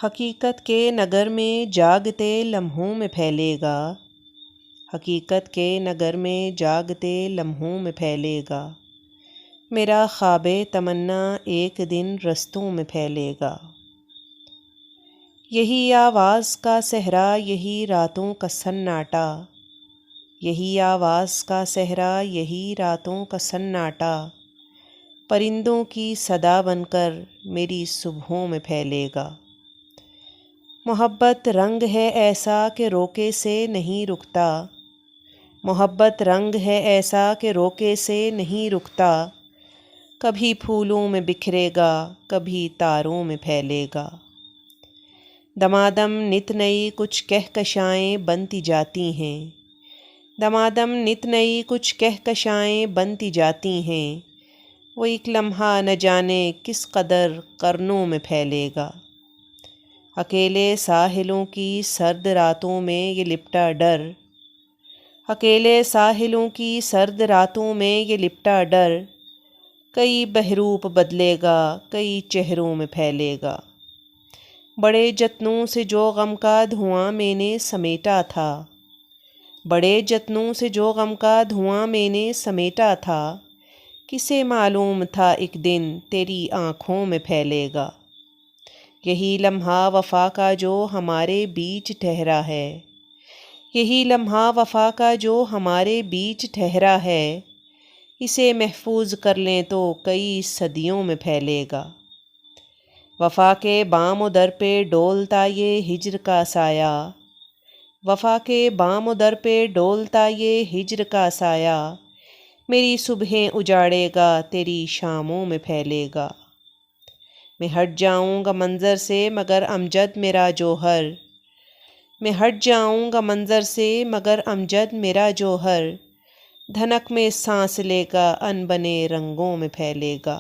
حقیقت کے نگر میں جاگتے لمحوں میں پھیلے گا، حقیقت کے نگر میں جاگتے لمحوں میں پھیلے گا، میرا خواب تمنا ایک دن رستوں میں پھیلے گا۔ یہی آواز کا صحرا، یہی راتوں کا سناٹا، یہی آواز کا صحرا، یہی راتوں کا سناٹا، پرندوں کی صدا بن کر میری صبحوں میں پھیلے گا۔ محبت رنگ ہے ایسا کہ روکے سے نہیں رکتا، محبت رنگ ہے ایسا کہ روکے سے نہیں رکتا، کبھی پھولوں میں بکھرے گا، کبھی تاروں میں پھیلے گا۔ دمادم نت نئی کچھ کہکشائیں بنتی جاتی ہیں، دمادم نت نئی کچھ کہکشائیں بنتی جاتی ہیں، وہ ایک لمحہ نہ جانے کس قدر قرنوں میں پھیلے گا۔ اکیلے ساحلوں کی سرد راتوں میں یہ لپٹا ڈر، اکیلے ساحلوں کی سرد راتوں میں یہ لپٹا ڈر، کئی بحروپ بدلے گا، کئی چہروں میں پھیلے گا۔ بڑے جتنوں سے جو غم کا دھواں میں نے سمیٹا تھا، بڑے جتنوں سے جو غم کا دھواں میں نے سمیٹا تھا، کسے معلوم تھا ایک دن تیری آنکھوں میں پھیلے گا۔ یہی لمحہ وفا کا جو ہمارے بیچ ٹھہرا ہے، یہی لمحہ وفا کا جو ہمارے بیچ ٹھہرا ہے، اسے محفوظ کر لیں تو کئی صدیوں میں پھیلے گا۔ وفا کے بام و در پہ ڈولتا یہ ہجر کا سایہ، وفا کے بام و در پہ ڈولتا یہ ہجر کا سایہ، میری صبحیں اجاڑے گا، تیری شاموں میں پھیلے گا۔ میں ہٹ جاؤں گا منظر سے مگر امجد میرا جوہر، میں ہٹ جاؤں گا منظر سے مگر امجد میرا جوہر، دھنک میں سانس لے گا، ان بنے رنگوں میں پھیلے گا۔